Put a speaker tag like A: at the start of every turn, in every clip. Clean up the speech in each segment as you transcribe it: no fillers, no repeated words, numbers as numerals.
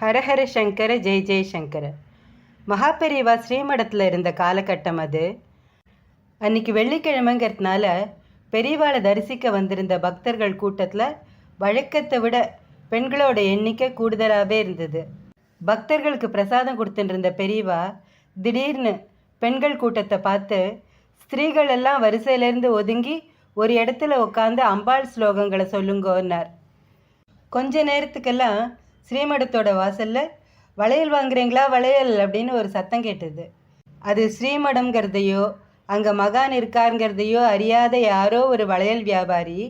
A: ஹரஹர சங்கர ஜெய் ஜெய் சங்கர. மகாபெரிவா ஸ்ரீமடத்தில் இருந்த காலகட்டம் அது. அன்றைக்கி வெள்ளிக்கிழமைங்கிறதுனால பெரியவாளை தரிசிக்க வந்திருந்த பக்தர்கள் கூட்டத்தில் வழக்கத்தை விட பெண்களோட எண்ணிக்கை கூடுதலாகவே இருந்தது. பக்தர்களுக்கு பிரசாதம் கொடுத்துட்டு இருந்த பெரியவா திடீர்னு பெண்கள் கூட்டத்தை பார்த்து, ஸ்திரீகள் எல்லாம் வரிசையிலேருந்து ஒதுங்கி ஒரு இடத்துல உட்காந்து அம்பாள் ஸ்லோகங்களை சொல்லுங்கன்னார். கொஞ்ச நேரத்துக்கெல்லாம் ஸ்ரீமடத்தோட வாசலில் வளையல் வாங்குறீங்களா வளையல் அப்படின்னு ஒரு சத்தம் கேட்டது. அது ஸ்ரீமடம்ங்கிறதையோ அங்கே மகான் இருக்காருங்கிறதையோ அறியாத யாரோ ஒரு வளையல் வியாபாரி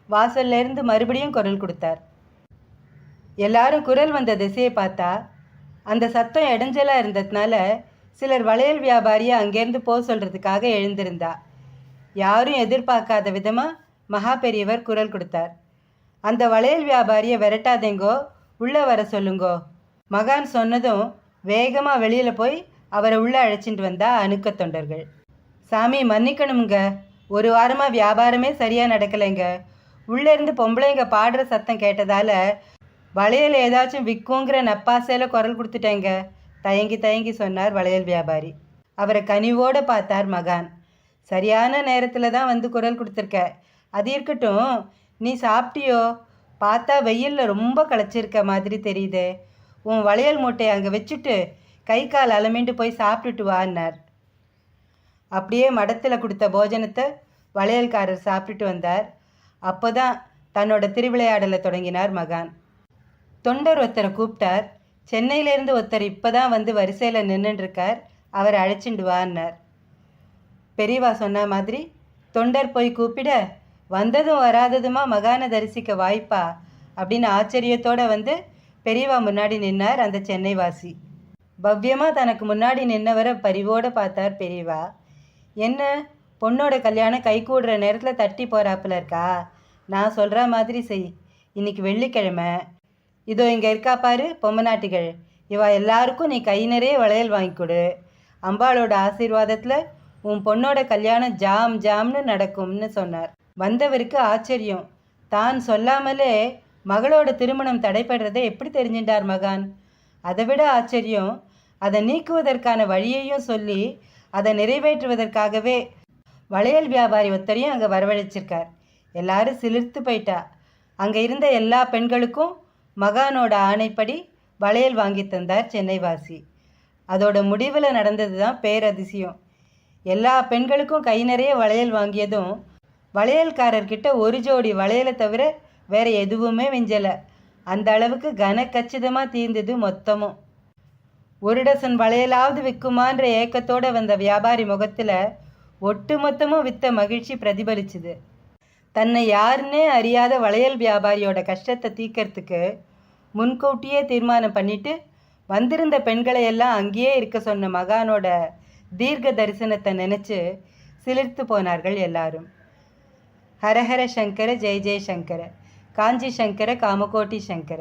A: வாசல்லேருந்து மறுபடியும் குரல் கொடுத்தார். எல்லாரும் குரல் வந்த திசையை பார்த்தா அந்த சத்தம் இடைஞ்சலாக இருந்ததுனால சிலர் வளையல் வியாபாரியை அங்கேருந்து போக சொல்கிறதுக்காக எழுந்திருந்தா. யாரும் எதிர்பார்க்காத விதமாக மகா பெரியவர் குரல் கொடுத்தார். அந்த வளையல் வியாபாரியை விரட்டாதேங்கோ, உள்ளே வர சொல்லுங்கோ. மகான் சொன்னதும் வேகமாக வெளியில் போய் அவரை உள்ளே அழைச்சிட்டு வந்தா அணுக்க தொண்டர்கள். சாமி மன்னிக்கணுங்க, ஒரு வாரமாக வியாபாரமே சரியாக நடக்கலைங்க. உள்ளேருந்து பொம்பளைங்க பாடுற சத்தம் கேட்டதால் வளையல் ஏதாச்சும் விற்குங்கிற நப்பாசையில் குரல் கொடுத்துட்டேங்க, தயங்கி சொன்னார் வளையல் வியாபாரி. அவரை கனிவோடு பார்த்தார் மகான். சரியான நேரத்தில் தான் வந்து குரல் கொடுத்துருக்க. அது இருக்கட்டும், நீ சாப்பிட்டியோ? பார்த்தா வெயிலில் ரொம்ப களைச்சிருக்க மாதிரி தெரியுதே. உன் வளையல் மூட்டையை அங்கே வச்சுட்டு கை கால் அலமிண்டு போய் சாப்பிட்டுட்டு வான்னார். அப்படியே மடத்தில் கொடுத்த போஜனத்தை வளையல்காரர் சாப்பிட்டுட்டு வந்தார். அப்போ தான் தன்னோட திருவிளையாடலை தொடங்கினார் மகான். தொண்டர் ஒருத்தரை கூப்பிட்டார். சென்னையிலேருந்து ஒருத்தர் இப்போ தான் வந்து வரிசையில் நின்றுருக்கார், அவரை அழைச்சிண்டு வான்னார். பெரியவா சொன்ன மாதிரி தொண்டர் போய் கூப்பிட, வந்ததும் வராததுமா மகானை தரிசிக்க வாய்ப்பா அப்படின்னு ஆச்சரியத்தோடு வந்து பெரியவா முன்னாடி நின்னார் அந்த சென்னைவாசி. பவ்யமாக தனக்கு முன்னாடி நின்னவரை பரிவோடு பார்த்தார் பெரியவா. என்ன, பொண்ணோட கல்யாணம் கை கூடுற நேரத்தில் தட்டி போகிறாப்புல இருக்கா? நான் சொல்கிற மாதிரி செய். இன்னைக்கு வெள்ளிக்கிழமை. இதோ இங்கே இருக்கா பாரு பொம்மநாட்டிகள், இவா எல்லாருக்கும் நீ கை நிறைய வளையல் வாங்கி கொடு. அம்பாளோட ஆசீர்வாதத்தில் உன் பொண்ணோட கல்யாணம் ஜாம் ஜாம்னு நடக்கும்னு சொன்னார். வந்தவருக்கு ஆச்சரியம். தான் சொல்லாமலே மகளோட திருமணம் தடைபடுறதை எப்படி தெரிஞ்சின்றார் மகான்? அதை விட ஆச்சரியம், அதை நீக்குவதற்கான வழியையும் சொல்லி அதை நிறைவேற்றுவதற்காகவே வளையல் வியாபாரி ஒருத்தரையும் அங்கே வரவழைச்சிருக்கார். எல்லாரும் சிலிர்த்து போயிட்டா. அங்கே இருந்த எல்லா பெண்களுக்கும் மகானோட ஆணைப்படி வளையல் வாங்கி தந்தார் சென்னைவாசி. அதோட முடிவில் நடந்தது தான் பேரதிசயம். எல்லா பெண்களுக்கும் கை நிறைய வளையல் வாங்கியதும் வளையல்காரர்கிட்ட ஒரு ஜோடி வளையலை தவிர வேறு எதுவுமே விஞ்சலை. அந்த அளவுக்கு கன கச்சிதமாக தீர்ந்தது மொத்தமும். ஒரு டசன் வளையலாவது விற்குமான்ற ஏக்கத்தோடு வந்த வியாபாரி முகத்தில் ஒட்டு மொத்தமும் விற்ற மகிழ்ச்சி பிரதிபலிச்சுது. தன்னை யாருன்னே அறியாத வளையல் வியாபாரியோட கஷ்டத்தை தீர்க்கறதுக்கு முன்கூட்டியே தீர்மானம் பண்ணிட்டு வந்திருந்த பெண்களையெல்லாம் அங்கேயே இருக்க சொன்ன மகானோட தீர்க்க தரிசனத்தை நினச்சி சிலிர்த்து போனார்கள் எல்லாரும். ஹரஹர சங்கர ஜெய் ஜெய் சங்கர. காஞ்சி சங்கர காமகோட்டி சங்கர.